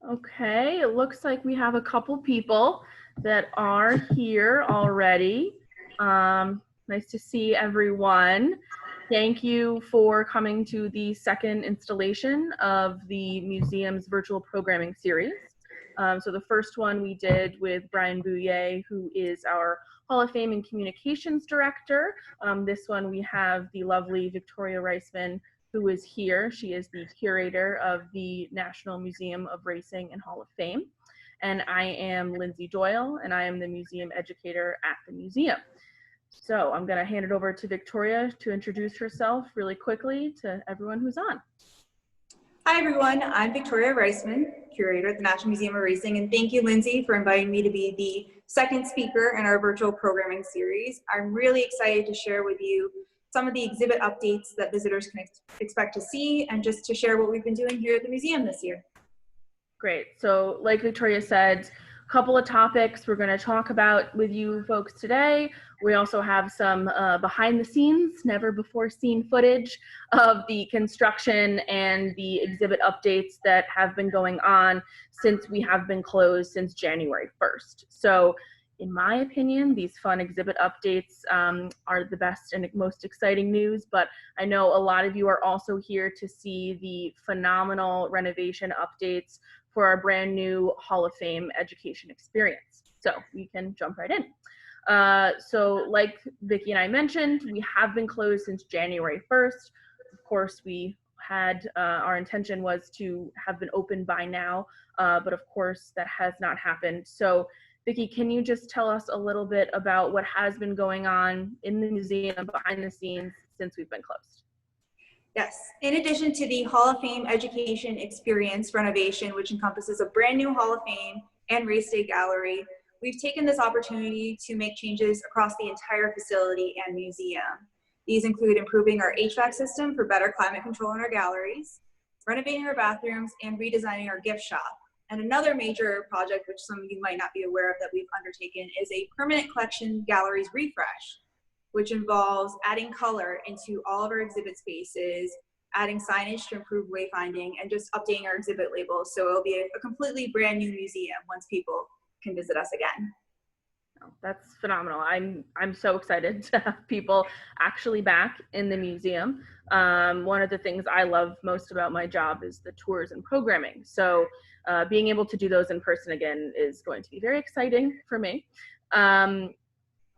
Okay, it looks like we have a couple people that are here already. Nice to see everyone. Thank you for coming to the second installation of the museum's virtual programming series. So the first one we did with Brian Bouillet, who is our Hall of Fame and Communications Director. This one we have the lovely Victoria Reisman, who is here. She is the curator of the National Museum of Racing and Hall of Fame. And I am Lindsay Doyle, and I am the museum educator at the museum. So I'm going to hand it over to Victoria to introduce herself really quickly to everyone who's on. Hi everyone, I'm Victoria Reisman, curator at the National Museum of Racing, and thank you, Lindsay, for inviting me to be the second speaker in our virtual programming series. I'm really excited to share with you some of the exhibit updates that visitors can expect to see, and just to share what we've been doing here at the museum this year. Great. So like Victoria said, a couple of topics we're going to talk about with you folks today. We also have some behind the scenes, never before seen footage of the construction and the exhibit updates that have been going on since we have been closed since January 1st. So in my opinion, these fun exhibit updates are the best and most exciting news, but I know a lot of you are also here to see the phenomenal renovation updates for our brand new Hall of Fame education experience. So we can jump right in. So like Vicki and I mentioned, we have been closed since January 1st. Of course, we had our intention was to have been open by now, but of course that has not happened. So Vicki, can you just tell us a little bit about what has been going on in the museum behind the scenes since we've been closed? Yes, in addition to the Hall of Fame education experience renovation, which encompasses a brand new Hall of Fame and race day gallery, we've taken this opportunity to make changes across the entire facility and museum. These include improving our HVAC system for better climate control in our galleries, renovating our bathrooms, and redesigning our gift shop. And another major project, which some of you might not be aware of that we've undertaken, is a permanent collection galleries refresh, which involves adding color into all of our exhibit spaces, adding signage to improve wayfinding, and just updating our exhibit labels. So it'll be a completely brand new museum once people can visit us again. That's phenomenal. I'm so excited to have people actually back in the museum. One of the things I love most about my job is the tours and programming. So being able to do those in person again is going to be very exciting for me.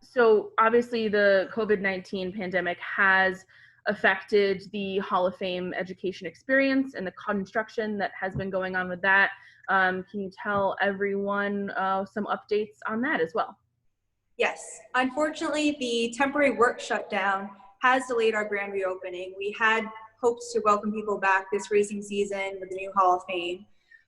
So obviously the COVID-19 pandemic has affected the Hall of Fame education experience and the construction that has been going on with that. Can you tell everyone some updates on that as well? Yes, unfortunately, the temporary work shutdown has delayed our grand reopening. We had hopes to welcome people back this racing season with the new Hall of Fame,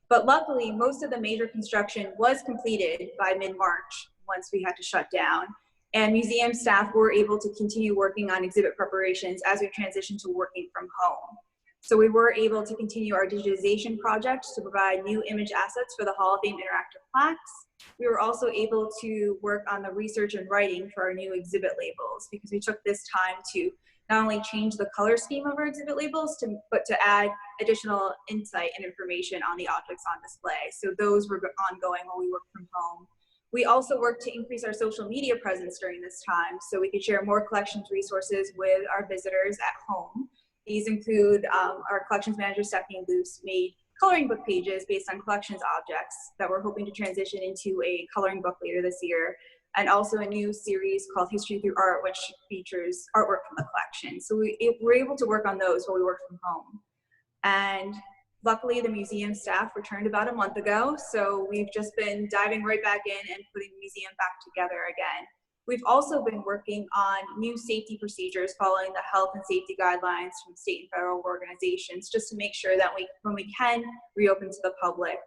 but luckily most of the major construction was completed by mid-March once we had to shut down, and museum staff were able to continue working on exhibit preparations as we transitioned to working from home. So we were able to continue our digitization project to provide new image assets for the Hall of Fame interactive plaques. We were also able to work on the research and writing for our new exhibit labels, because we took this time to not only change the color scheme of our exhibit labels, but to add additional insight and information on the objects on display. So those were ongoing while we worked from home. We also worked to increase our social media presence during this time so we could share more collections resources with our visitors at home. These include our collections manager, Stephanie Luce, made coloring book pages based on collections objects that we're hoping to transition into a coloring book later this year, and also a new series called History Through Art, which features artwork from the collection. So we're able to work on those while we work from home. And luckily, the museum staff returned about a month ago, so we've just been diving right back in and putting the museum back together again. We've also been working on new safety procedures following the health and safety guidelines from state and federal organizations, just to make sure that when we can reopen to the public,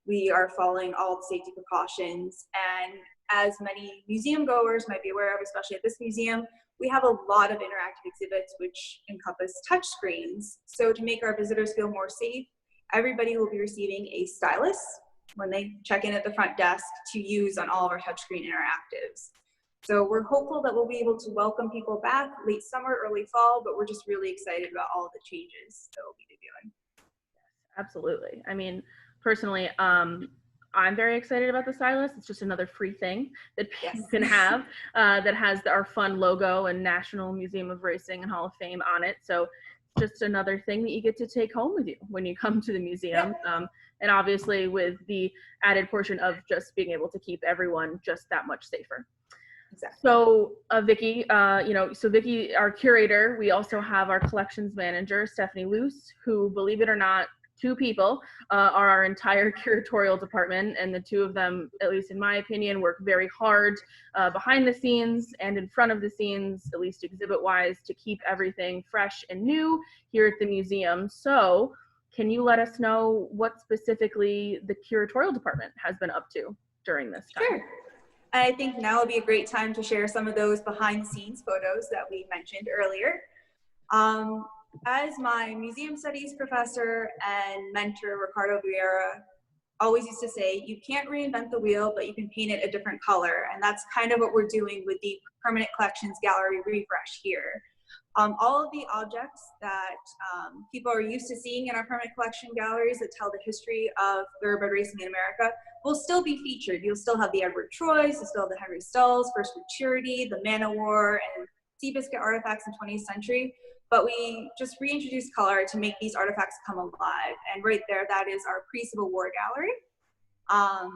we are following all the safety precautions. And as many museum goers might be aware of, especially at this museum, we have a lot of interactive exhibits which encompass touch screens. So to make our visitors feel more safe, everybody will be receiving a stylus when they check in at the front desk to use on all of our touchscreen interactives. So we're hopeful that we'll be able to welcome people back late summer, early fall, but we're just really excited about all of the changes that we'll be doing. Absolutely. I mean, personally, I'm very excited about the stylus. It's just another free thing that people can have that has our fun logo and National Museum of Racing and Hall of Fame on it. So just another thing that you get to take home with you when you come to the museum. And obviously with the added portion of just being able to keep everyone just that much safer. Exactly. So Vicki, so Vicki, our curator, we also have our collections manager, Stephanie Luce, who, believe it or not, two people are our entire curatorial department, and the two of them, at least in my opinion, work very hard behind the scenes and in front of the scenes, at least exhibit-wise, to keep everything fresh and new here at the museum. So can you let us know what specifically the curatorial department has been up to during this time? Sure. I think now would be a great time to share some of those behind the scenes photos that we mentioned earlier. As my museum studies professor and mentor, Ricardo Vieira, always used to say, you can't reinvent the wheel, but you can paint it a different color. And that's kind of what we're doing with the Permanent Collections Gallery refresh here. All of the objects that people are used to seeing in our permanent collection galleries that tell the history of thoroughbred racing in America will still be featured. You'll still have the Edward Troys, you'll still have the Henry Stalls, First Maturity, the Man o' War, and Seabiscuit artifacts in 20th century. But we just reintroduced color to make these artifacts come alive. And right there, that is our pre-Civil War gallery.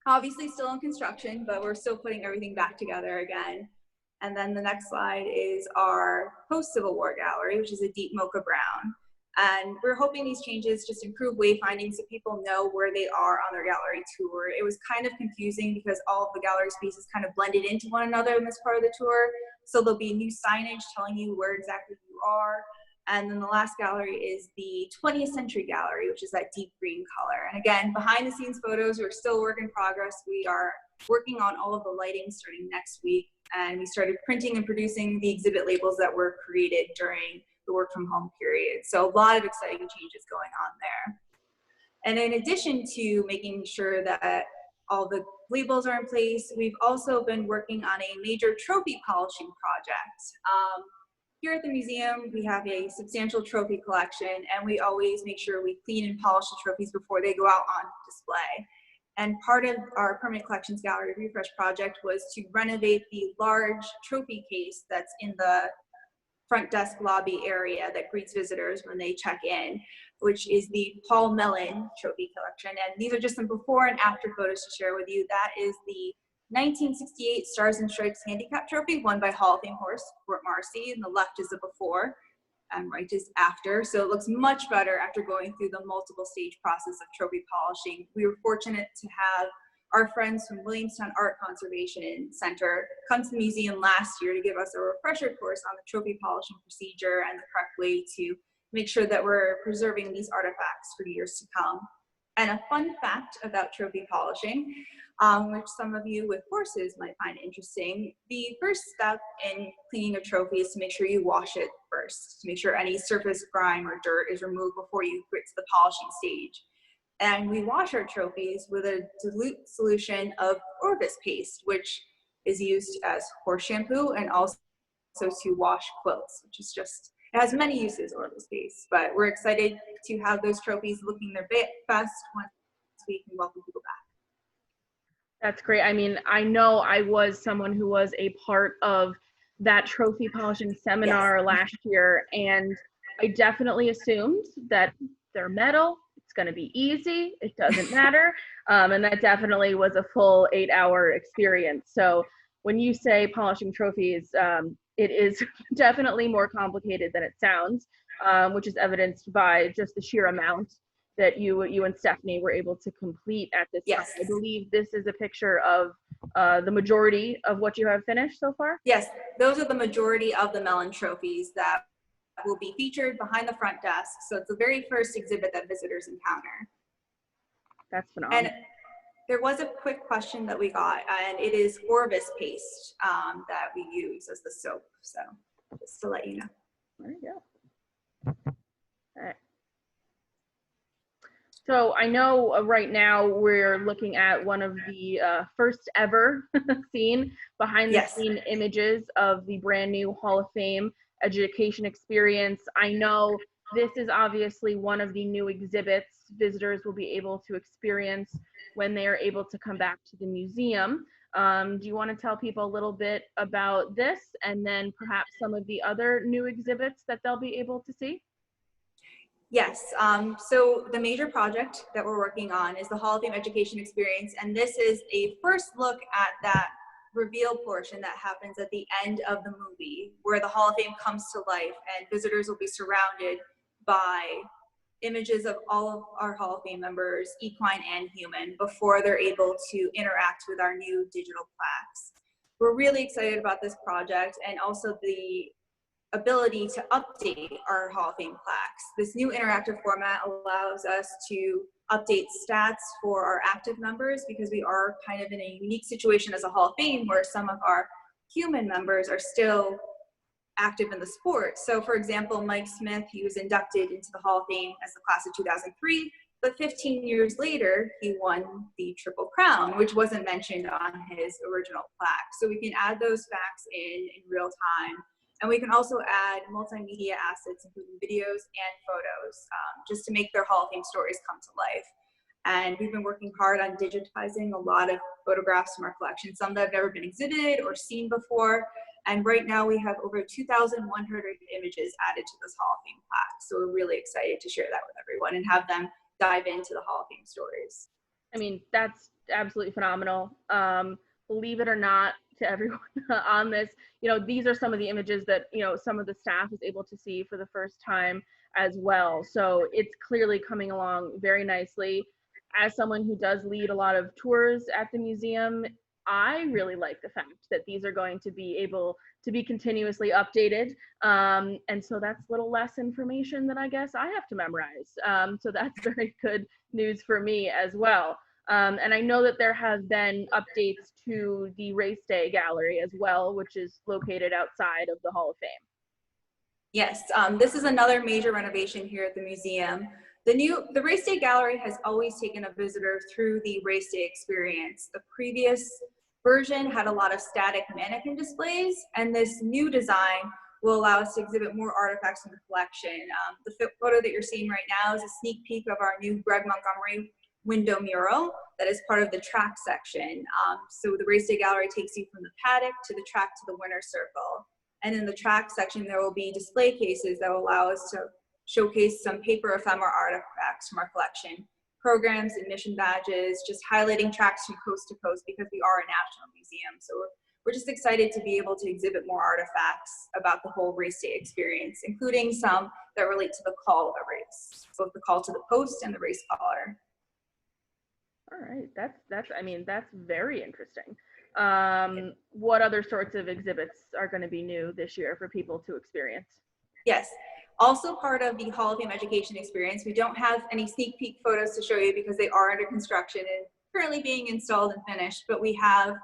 Obviously still in construction, but we're still putting everything back together again. And then the next slide is our post-Civil War gallery, which is a deep mocha brown. And we're hoping these changes just improve wayfinding so people know where they are on their gallery tour. It was kind of confusing because all of the gallery spaces kind of blended into one another in this part of the tour. So there'll be new signage telling you where exactly you are. And then the last gallery is the 20th century gallery, which is that deep green color. And again, behind the scenes photos are still work in progress. We are working on all of the lighting starting next week. And we started printing and producing the exhibit labels that were created during the work from home period. So a lot of exciting changes going on there. And in addition to making sure that all the labels are in place, we've also been working on a major trophy polishing project. Here at the museum, we have a substantial trophy collection, and we always make sure we clean and polish the trophies before they go out on display. And part of our Permanent Collections Gallery Refresh project was to renovate the large trophy case that's in the front desk lobby area that greets visitors when they check in, which is the Paul Mellon Trophy Collection. And these are just some before and after photos to share with you. That is the 1968 Stars and Stripes Handicap Trophy won by Hall of Fame horse Fort Marcy, and the left is the before and right is after. So it looks much better after going through the multiple stage process of trophy polishing. We were fortunate to have our friends from Williamstown Art Conservation Center come to the museum last year to give us a refresher course on the trophy polishing procedure and the correct way to make sure that we're preserving these artifacts for years to come. And a fun fact about trophy polishing, which some of you with horses might find interesting, the first step in cleaning a trophy is to make sure you wash it first, to make sure any surface grime or dirt is removed before you get to the polishing stage. And we wash our trophies with a dilute solution of Orvis paste, which is used as horse shampoo and also to wash quilts, which is just, it has many uses, Orvis paste. But we're excited to have those trophies looking their best once we can welcome people back. That's great. I mean, I know I was someone who was a part of that trophy polishing seminar last year, and I definitely assumed that they're metal, it's going to be easy, it doesn't matter, and that definitely was a full 8-hour experience. So when you say polishing trophies, it is definitely more complicated than it sounds, which is evidenced by just the sheer amount that you and Stephanie were able to complete at this time. I believe this is a picture of the majority of what you have finished so far? Yes, those are the majority of the Mellon trophies that will be featured behind the front desk. So it's the very first exhibit that visitors encounter. That's phenomenal. And there was a quick question that we got, and it is Orvis paste that we use as the soap. So just to let you know. There you go. All right. So I know right now we're looking at one of the first ever behind the scene images of the brand new Hall of Fame education experience. I know this is obviously one of the new exhibits visitors will be able to experience when they are able to come back to the museum. Do you want to tell people a little bit about this and then perhaps some of the other new exhibits that they'll be able to see? Yes, so the major project that we're working on is the Hall of Fame Education Experience, and this is a first look at that reveal portion that happens at the end of the movie, where the Hall of Fame comes to life and visitors will be surrounded by images of all of our Hall of Fame members, equine and human, before they're able to interact with our new digital plaques. We're really excited about this project and also the ability to update our Hall of Fame plaques. This new interactive format allows us to update stats for our active members, because we are kind of in a unique situation as a Hall of Fame where some of our human members are still active in the sport. So for example, Mike Smith, he was inducted into the Hall of Fame as the class of 2003, but 15 years later, he won the Triple Crown, which wasn't mentioned on his original plaque. So we can add those facts in real time. And we can also add multimedia assets, including videos and photos, just to make their Hall of Fame stories come to life. And we've been working hard on digitizing a lot of photographs from our collection, some that have never been exhibited or seen before. And right now we have over 2,100 images added to this Hall of Fame plaque. So we're really excited to share that with everyone and have them dive into the Hall of Fame stories. I mean, that's absolutely phenomenal. Believe it or not, to everyone on this, you know, these are some of the images that, you know, some of the staff is able to see for the first time as well. So it's clearly coming along very nicely. As someone who does lead a lot of tours at the museum, I really like the fact that these are going to be able to be continuously updated. And so that's a little less information that I guess I have to memorize. So that's very good news for me as well. And I know that there have been updates to the Race Day Gallery as well, which is located outside of the Hall of Fame. Yes, this is another major renovation here at the museum. The Race Day Gallery has always taken a visitor through the Race Day experience. The previous version had a lot of static mannequin displays, and this new design will allow us to exhibit more artifacts in the collection. The photo that you're seeing right now is a sneak peek of our new Greg Montgomery window mural that is part of the track section. So the Race Day Gallery takes you from the paddock to the track to the winner's circle. And in the track section, there will be display cases that will allow us to showcase some paper ephemera artifacts from our collection, programs, admission badges, just highlighting tracks from coast to coast, because we are a national museum. So we're just excited to be able to exhibit more artifacts about the whole Race Day experience, including some that relate to the call of a race, both the call to the post and the race caller. All right, I mean, that's very interesting. What other sorts of exhibits are going to be new this year for people to experience? Yes, also part of the Hall of Fame Education Experience, we don't have any sneak peek photos to show you because they are under construction and currently being installed and finished, but we have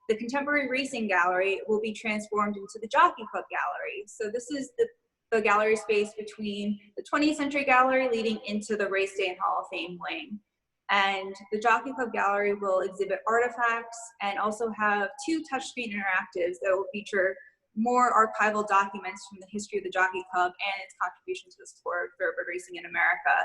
the Contemporary Racing Gallery will be transformed into the Jockey Club Gallery. So this is the gallery space between the 20th Century Gallery leading into the Race Day and Hall of Fame wing. And the Jockey Club Gallery will exhibit artifacts and also have 2 touchscreen interactives that will feature more archival documents from the history of the Jockey Club and its contribution to the sport of thoroughbred racing in America,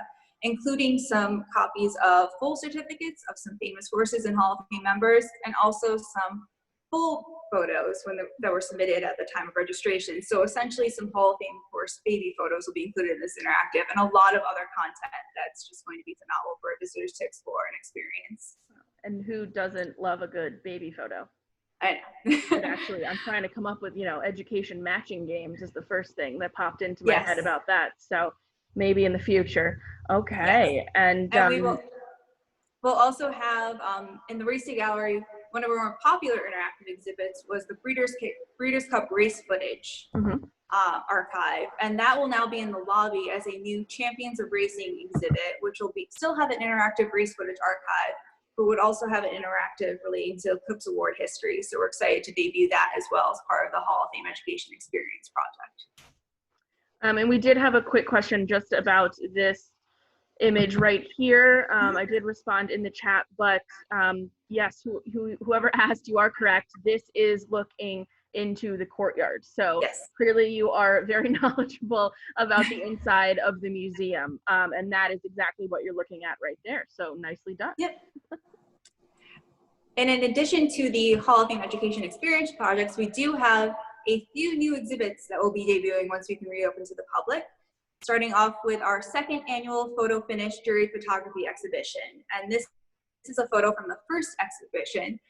including some copies of full certificates of some famous horses and Hall of Fame members, and also some full photos that were submitted at the time of registration. So essentially some Hall of Fame horse baby photos will be included in this interactive, and a lot of other content that's just going to be phenomenal for visitors to explore and experience. And who doesn't love a good baby photo? I know. And actually, I'm trying to come up with, you know, education matching games is the first thing that popped into my head about that. So maybe in the future. Okay. Yes. And we'll also have in the Race Day Gallery, one of our more popular interactive exhibits was the Breeders' Cup race footage archive, and that will now be in the lobby as a new Champions of Racing exhibit, which will still have an interactive race footage archive, but would also have an interactive relating to Eclipse Award history. So we're excited to debut that as well as part of the Hall of Fame Education Experience project. And we did have a quick question just about this image right here. I did respond in the chat, but yes, whoever asked, you are correct. This is looking into the courtyard. So Yes. clearly you are very knowledgeable about the inside of the museum. And that is exactly what you're looking at right there. So nicely done. Yep. And in addition to the Hall of Fame Education Experience projects, we do have a few new exhibits that will be debuting once we can reopen to the public, starting off with our second annual photo finish jury photography exhibition. And this is a photo from the first exhibition,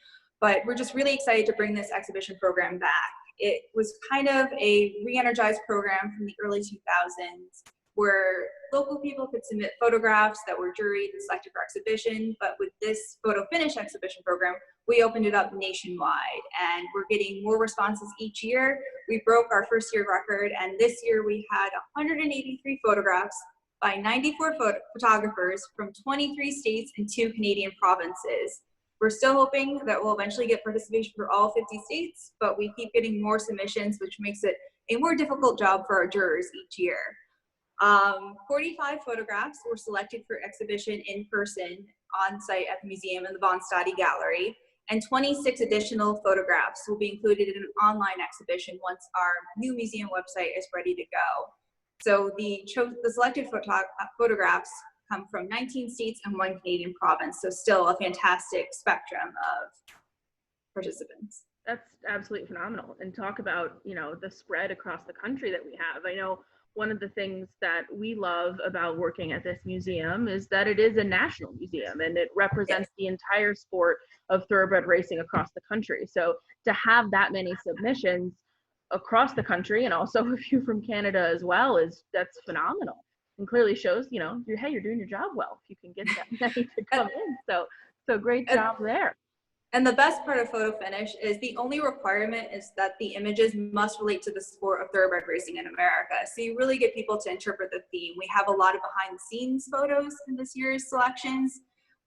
but we're just really excited to bring this exhibition program back. It was kind of a re-energized program from the early 2000s where local people could submit photographs that were juried and selected for exhibition, but with this photo finish exhibition program, we opened it up nationwide, and we're getting more responses each year. We broke our first year record, and this year we had 183 photographs by 94 photographers from 23 states and 2 Canadian provinces. We're still hoping that we'll eventually get participation for all 50 states, but we keep getting more submissions, which makes it a more difficult job for our jurors each year. 45 photographs were selected for exhibition in person on site at the museum in the Von Stadi Gallery, and 26 additional photographs will be included in an online exhibition once our new museum website is ready to go. So the selected photographs come from 19 states and 1 Canadian province, so still a fantastic spectrum of participants. That's absolutely phenomenal. And talk about, you know, the spread across the country that we have. I know one of the things that we love about working at this museum is that it is a national museum and it represents the entire sport of thoroughbred racing across the country. So to have that many submissions across the country and also a few from Canada as well that's phenomenal, and clearly shows, you know, hey, you're doing your job well if you can get that many to come in. So great job there. And the best part of photo finish is the only requirement is that the images must relate to the sport of thoroughbred racing in America. So you really get people to interpret the theme. We have a lot of behind the scenes photos in this year's selections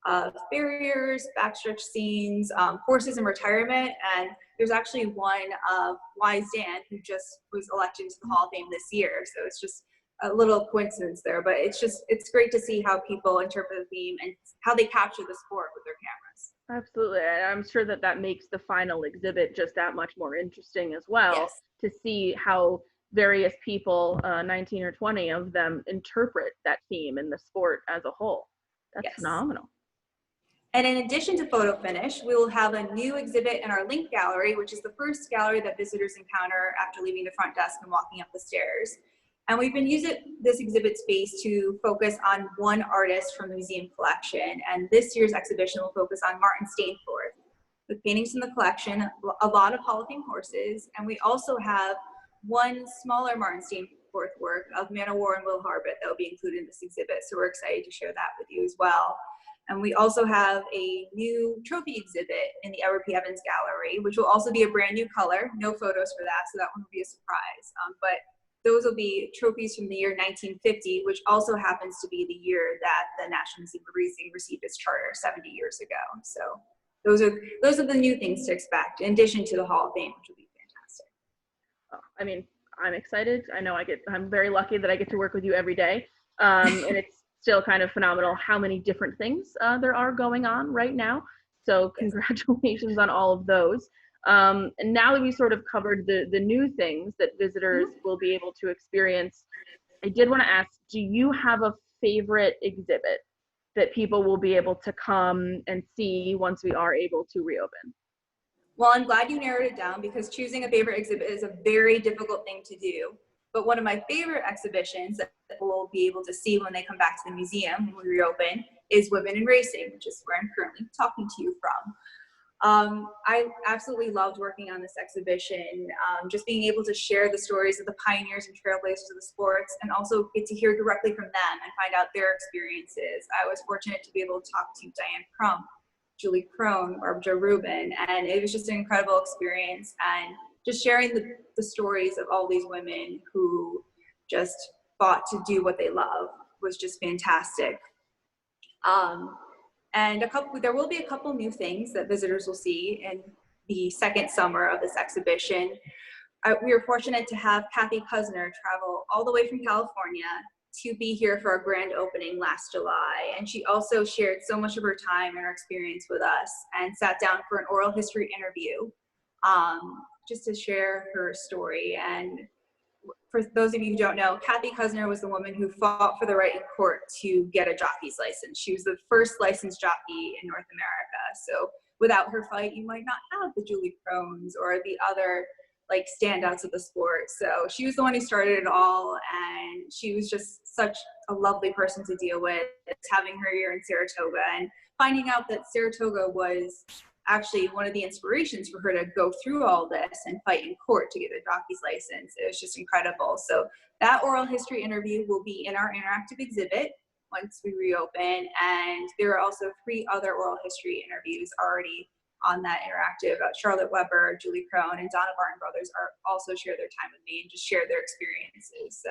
of barriers, backstretch scenes, horses in retirement. And there's actually one of Wise Dan who just was elected to the Hall of Fame this year. So it's just a little coincidence there, but it's great to see how people interpret the theme and how they capture the sport with their cameras. Absolutely. I'm sure that makes the final exhibit just that much more interesting as well, yes, to see how various people, 19 or 20 of them, interpret that theme in the sport as a whole. That's yes, phenomenal. And in addition to photo finish, we will have a new exhibit in our link gallery, which is the first gallery that visitors encounter after leaving the front desk and walking up the stairs. And we've been using this exhibit space to focus on one artist from the museum collection. And this year's exhibition will focus on Martin Stainforth, with paintings in the collection, a lot of Hall of Fame horses. And we also have one smaller Martin Stainforth work of Man of War and Will Harbit that will be included in this exhibit. So we're excited to share that with you as well. And we also have a new trophy exhibit in the Edward P. Evans Gallery, which will also be a brand new color. No photos for that, so that one will be a surprise. But those will be trophies from the year 1950, which also happens to be the year that the National Museum of Racing received its charter 70 years ago. So those are the new things to expect, in addition to the Hall of Fame, which will be fantastic. Oh, I mean, I'm excited. I know I'm very lucky that I get to work with you every day. And it's still kind of phenomenal how many different things there are going on right now. So congratulations on all of those. And now that we sort of covered the new things that visitors will be able to experience, I did want to ask, do you have a favorite exhibit that people will be able to come and see once we are able to reopen? Well, I'm glad you narrowed it down, because choosing a favorite exhibit is a very difficult thing to do. But one of my favorite exhibitions that we'll be able to see when they come back to the museum when we reopen is Women in Racing, which is where I'm currently talking to you from. I absolutely loved working on this exhibition, just being able to share the stories of the pioneers and trailblazers of the sports, and also get to hear directly from them and find out their experiences. I was fortunate to be able to talk to Diane Crump, Julie Crone, Barbara Jo Rubin, and it was just an incredible experience. And just sharing the stories of all these women who just fought to do what they love was just fantastic. And there will be a couple new things that visitors will see in the second summer of this exhibition. We were fortunate to have Kathy Kusner travel all the way from California to be here for our grand opening last July. And she also shared so much of her time and her experience with us and sat down for an oral history interview just to share her story. And for those of you who don't know, Kathy Kusner was the woman who fought for the right in court to get a jockey's license. She was the first licensed jockey in North America. So without her fight, you might not have the Julie Crones or the other like standouts of the sport. So she was the one who started it all, and she was just such a lovely person to deal with. It's having her here in Saratoga and finding out that Saratoga was actually one of the inspirations for her to go through all this and fight in court to get a jockey's license. It was just incredible. So that oral history interview will be in our interactive exhibit once we reopen. And there are also 3 other oral history interviews already on that interactive. Charlotte Weber, Julie Crone, and Donna Barton Brothers are also share their time with me and just share their experiences. So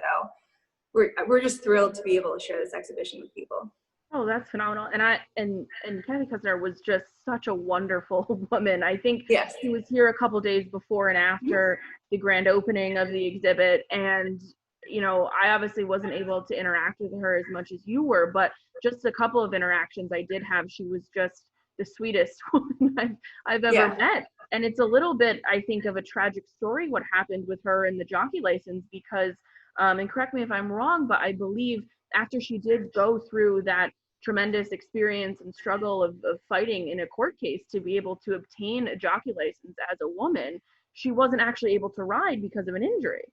we're just thrilled to be able to share this exhibition with people. Oh, that's phenomenal. And Kathy Kusner was just such a wonderful woman. I think yes. She was here a couple days before and after the grand opening of the exhibit. And, you know, I obviously wasn't able to interact with her as much as you were, but just a couple of interactions I did have. She was just the sweetest woman I've ever met. And it's a little bit, I think, of a tragic story what happened with her and the jockey license, because, and correct me if I'm wrong, but I believe after she did go through that tremendous experience and struggle of fighting in a court case to be able to obtain a jockey license as a woman, she wasn't actually able to ride because of an injury.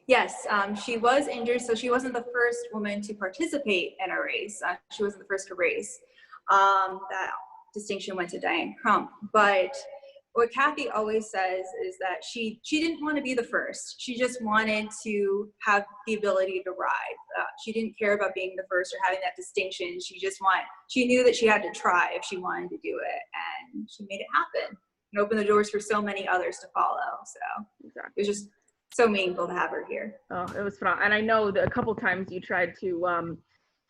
Yes, she was injured, so she wasn't the first woman to participate in a race. She wasn't the first to race. That distinction went to Diane Crump. But what Kathy always says is that she didn't want to be the first. She just wanted to have the ability to ride. She didn't care about being the first or having that distinction. She knew that she had to try if she wanted to do it, and she made it happen and opened the doors for so many others to follow. So exactly. It was just so meaningful to have her here. Oh, it was fun. And I know that a couple times you tried to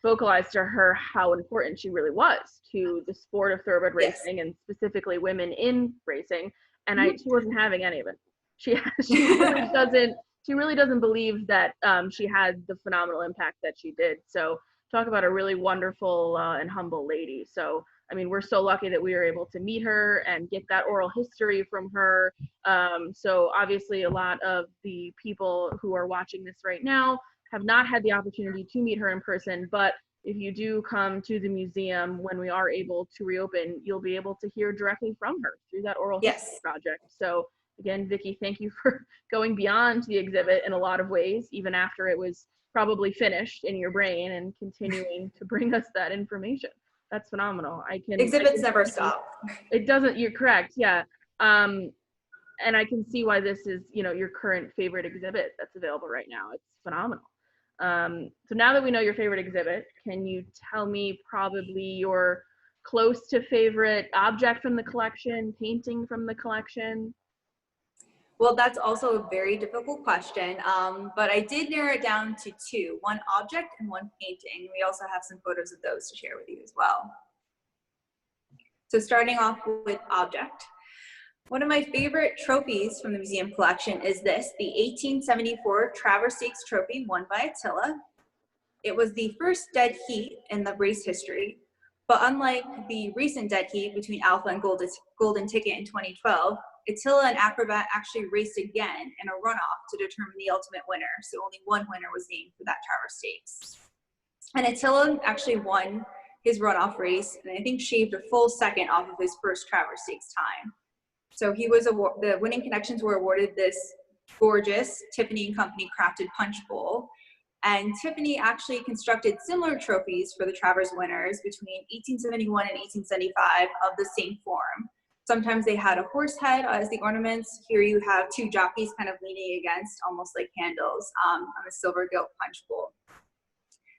vocalize to her how important she really was to the sport of thoroughbred racing, and specifically women in racing. And she wasn't having any of it. She really doesn't believe that she had the phenomenal impact that she did. So talk about a really wonderful and humble lady. So I mean, we're so lucky that we were able to meet her and get that oral history from her. So obviously a lot of the people who are watching this right now have not had the opportunity to meet her in person, but if you do come to the museum when we are able to reopen, you'll be able to hear directly from her through that oral history project. So again, Vicki, thank you for going beyond the exhibit in a lot of ways, even after it was probably finished in your brain, and continuing to bring us that information. That's phenomenal. Exhibits never stop. It doesn't, you're correct, yeah. And I can see why this is, you know, your current favorite exhibit that's available right now. It's phenomenal. So now that we know your favorite exhibit, can you tell me probably your close to favorite object from the collection, painting from the collection? Well, that's also a very difficult question, but I did narrow it down to 2, one object and one painting. We also have some photos of those to share with you as well. So starting off with object. One of my favorite trophies from the museum collection is this, the 1874 Travers Stakes Trophy won by Attila. It was the first dead heat in the race history, but unlike the recent dead heat between Alpha and Golden Ticket in 2012, Attila and Acrobat actually raced again in a runoff to determine the ultimate winner. So only one winner was named for that Travers Stakes. And Attila actually won his runoff race, and I think shaved a full second off of his first Travers Stakes time. So the winning connections were awarded this gorgeous Tiffany & Company crafted punch bowl. And Tiffany actually constructed similar trophies for the Travers winners between 1871 and 1875 of the same form. Sometimes they had a horse head as the ornaments. Here you have 2 jockeys kind of leaning against, almost like handles, on the silver gilt punch bowl.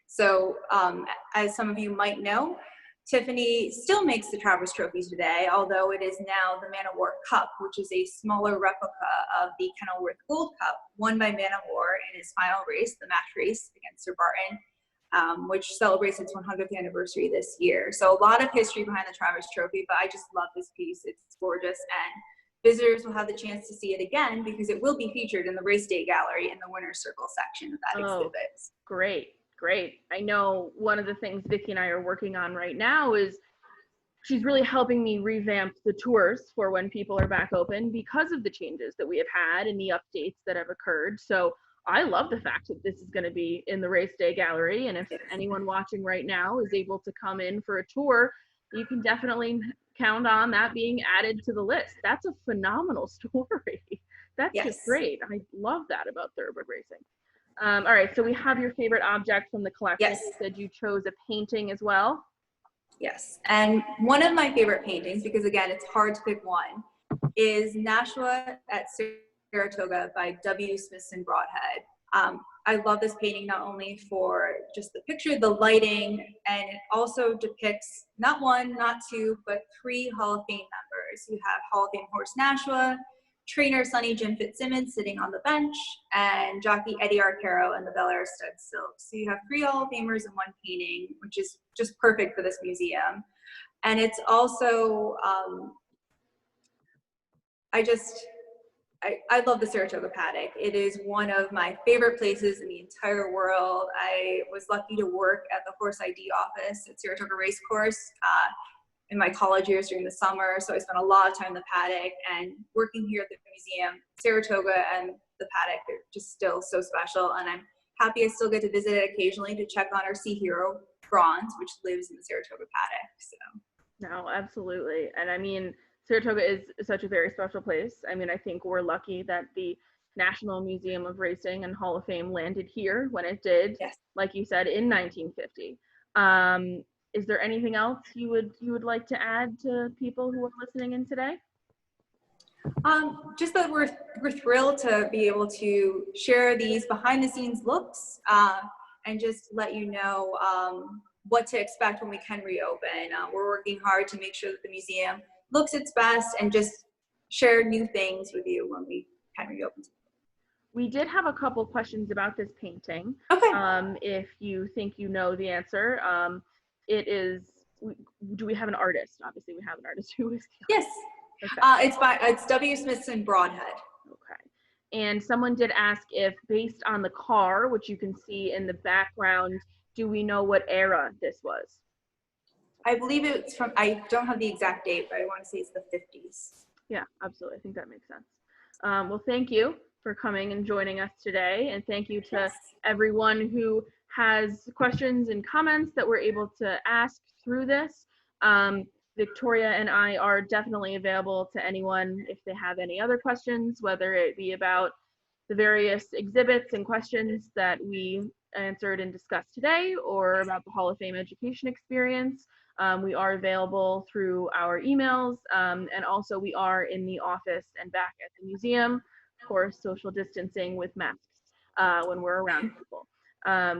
So as some of you might know, Tiffany still makes the Travers trophies today, although it is now the Man of War Cup, which is a smaller replica of the Kenilworth Gold Cup won by Man of War in his final race, the match race against Sir Barton, which celebrates its 100th anniversary this year. So a lot of history behind the Travers trophy, but I just love this piece. It's gorgeous, and visitors will have the chance to see it again because it will be featured in the race day gallery in the winner's circle section of that exhibit. Great. Great. I know one of the things Vicki and I are working on right now is she's really helping me revamp the tours for when people are back open because of the changes that we have had and the updates that have occurred. So I love the fact that this is going to be in the race day gallery. And if anyone watching right now is able to come in for a tour, you can definitely count on that being added to the list. That's a phenomenal story. That's just great. I love that about thoroughbred racing. All right, so we have your favorite object from the collection. Yes. You said you chose a painting as well. Yes, and one of my favorite paintings, because again, it's hard to pick one, is Nashua at Saratoga by W. Smithson Broadhead. I love this painting not only for just the picture, the lighting, and it also depicts not one, not two, but 3 Hall of Fame members. You have Hall of Fame horse Nashua, trainer Sonny Jim Fitzsimmons sitting on the bench, and jockey Eddie Arcaro and the Bel Air Stud Silk. So you have 3 Hall of Famers in one painting, which is just perfect for this museum. And it's also, I love the Saratoga paddock. It is one of my favorite places in the entire world. I was lucky to work at the horse ID office at Saratoga Racecourse in my college years during the summer. So I spent a lot of time in the paddock, and working here at the museum, Saratoga and the paddock are just still so special. And I'm happy I still get to visit it occasionally to check on our Sea Hero bronze, which lives in the Saratoga paddock. So. No, absolutely. And I mean, Saratoga is such a very special place. I mean, I think we're lucky that the National Museum of Racing and Hall of Fame landed here when it did, yes. Like you said, in 1950. Is there anything else you would like to add to people who are listening in today? Just that we're thrilled to be able to share these behind the scenes looks and just let you know what to expect when we can reopen. We're working hard to make sure that the museum looks its best and just share new things with you when we can reopen. We did have a couple questions about this painting. Okay. If you think you know the answer, it is, do we have an artist? Obviously we have an artist. Who is the artist? Yes. Okay. It's W. Smithson Broadhead. Okay. And someone did ask if, based on the car, which you can see in the background, do we know what era this was? I believe it's from, I don't have the exact date, but I want to say it's the 50s. Yeah, absolutely. I think that makes sense. Well, thank you for coming and joining us today. And thank you to everyone who has questions and comments that we're able to ask through this. Victoria and I are definitely available to anyone if they have any other questions, whether it be about the various exhibits and questions that we answered and discussed today, or about the Hall of Fame education experience. We are available through our emails, and also we are in the office and back at the museum, of course, social distancing with masks when we're around people.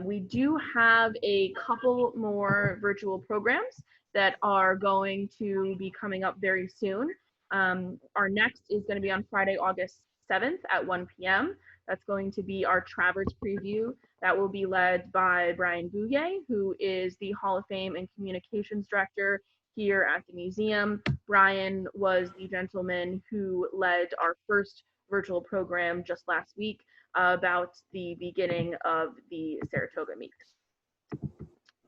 We do have a couple more virtual programs that are going to be coming up very soon. Our next is going to be on Friday, August 7th at 1 p.m. That's going to be our Travers preview. That will be led by Brian Bouguet, who is the Hall of Fame and Communications Director here at the museum. Brian was the gentleman who led our first virtual program just last week about the beginning of the Saratoga meet.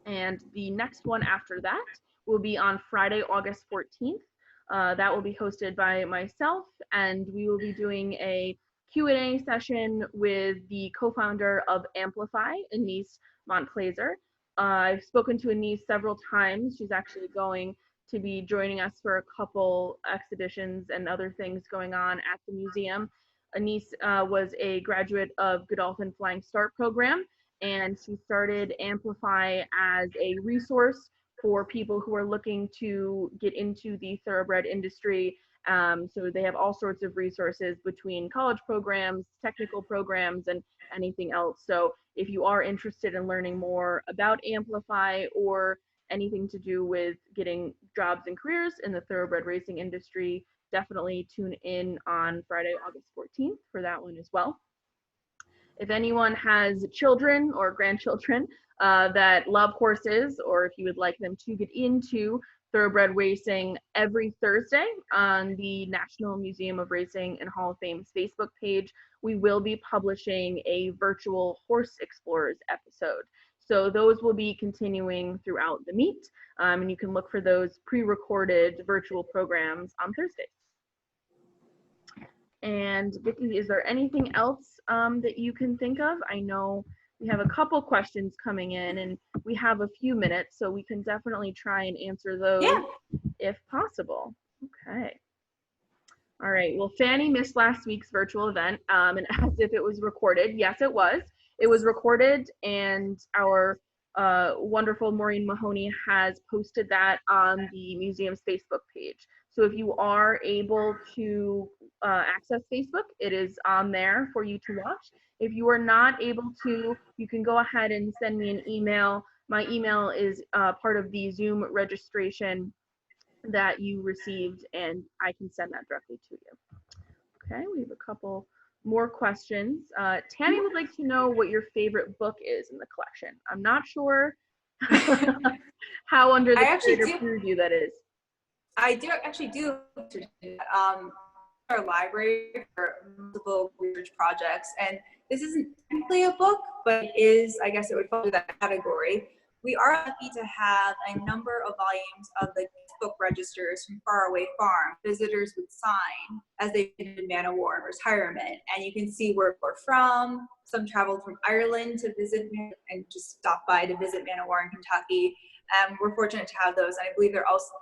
And the next one after that will be on Friday, August 14th. That will be hosted by myself, and we will be doing a Q&A session with the co-founder of Amplify, Anise Montplaisir. I've spoken to Anise several times. She's actually going to be joining us for a couple exhibitions and other things going on at the museum. Anise was a graduate of Godolphin Flying Start program, and she started Amplify as a resource for people who are looking to get into the thoroughbred industry. So they have all sorts of resources between college programs, technical programs, and anything else. So if you are interested in learning more about Amplify or anything to do with getting jobs and careers in the thoroughbred racing industry, definitely tune in on Friday, August 14th for that one as well. If anyone has children or grandchildren that love horses, or if you would like them to get into thoroughbred racing, every Thursday on the National Museum of Racing and Hall of Fame's Facebook page, we will be publishing a virtual Horse Explorers episode. So those will be continuing throughout the meet, and you can look for those pre-recorded virtual programs on Thursdays. And Vicki, is there anything else that you can think of? I know we have a couple questions coming in and we have a few minutes, so we can definitely try and answer those if possible. Okay. All right, well, Fanny missed last week's virtual event and asked if it was recorded. Yes, it was. It was recorded, and our wonderful Maureen Mahoney has posted that on the museum's Facebook page. So if you are able to access Facebook, it is on there for you to watch. If you are not able to, you can go ahead and send me an email. My email is part of the Zoom registration that you received, and I can send that directly to you. Okay, we have a couple more questions. Tammy would like to know what your favorite book is in the collection. I'm not sure how under the curator preview that is. I actually do our library for multiple research projects, and this isn't technically a book, but it is, I guess it would fall into that category. We are lucky to have a number of volumes of the book registers from Faraway Farm. Visitors would sign as they did in Man of War and retirement, and you can see where we're from. Some traveled from Ireland to visit and just stop by to visit Man of War in Kentucky. We're fortunate to have those, and I believe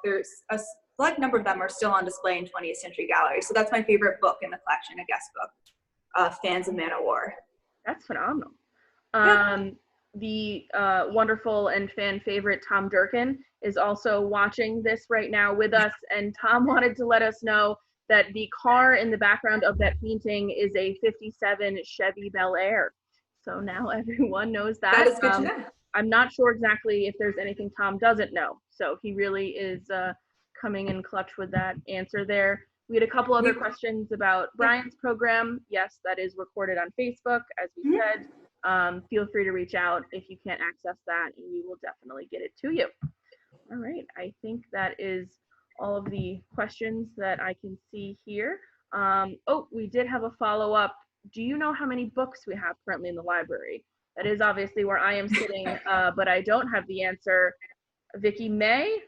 there's a select number of them are still on display in 20th Century Gallery. So that's my favorite book in the collection, a guest book, fans of Man of War. That's phenomenal. The wonderful and fan favorite Tom Durkin is also watching this right now with us, and Tom wanted to let us know that the car in the background of that painting is a 57 Chevy Bel Air. So now everyone knows that. That is good to know. I'm not sure exactly if there's anything Tom doesn't know. So he really is coming in clutch with that answer there. We had a couple other questions about Brian's program. Yes, that is recorded on Facebook, as we said. Feel free to reach out if you can't access that, and we will definitely get it to you. All right, I think that is all of the questions that I can see here. Oh, we did have a follow-up. Do you know how many books we have currently in the library? That is obviously where I am sitting, but I don't have the answer. Vicki May?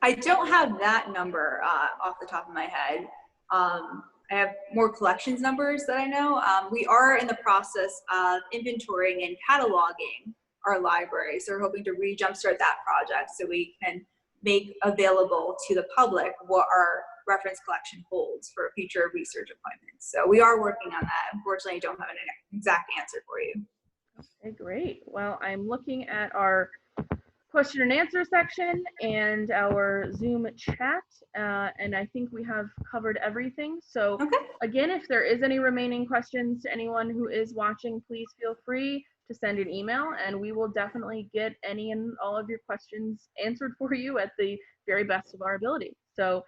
I don't have that number off the top of my head. I have more collections numbers that I know. We are in the process of inventorying and cataloging our library. So we're hoping to jumpstart that project so we can make available to the public what our reference collection holds for future research appointments. So we are working on that. Unfortunately, I don't have an exact answer for you. Okay, great. Well, I'm looking at our question and answer section and our Zoom chat, and I think we have covered everything. So again, if there is any remaining questions to anyone who is watching, please feel free to send an email, and we will definitely get any and all of your questions answered for you at the very best of our ability. So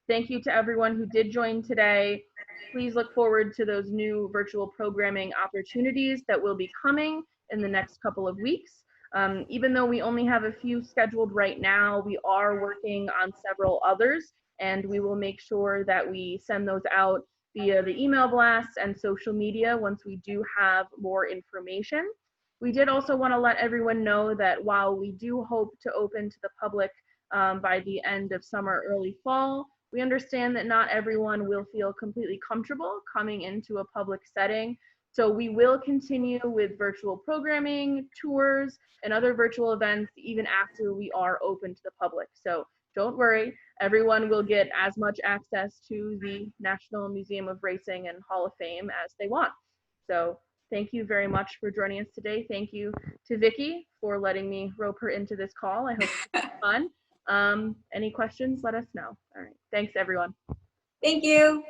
thank you to everyone who did join today. Please look forward to those new virtual programming opportunities that will be coming in the next couple of weeks. Even though we only have a few scheduled right now, we are working on several others, and we will make sure that we send those out via the email blasts and social media once we do have more information. We did also want to let everyone know that while we do hope to open to the public by the end of summer, early fall, we understand that not everyone will feel completely comfortable coming into a public setting. So we will continue with virtual programming, tours, and other virtual events even after we are open to the public. So don't worry, everyone will get as much access to the National Museum of Racing and Hall of Fame as they want. So thank you very much for joining us today. Thank you to Vicki for letting me rope her into this call. I hope it was fun. Any questions, let us know. All right, thanks everyone. Thank you.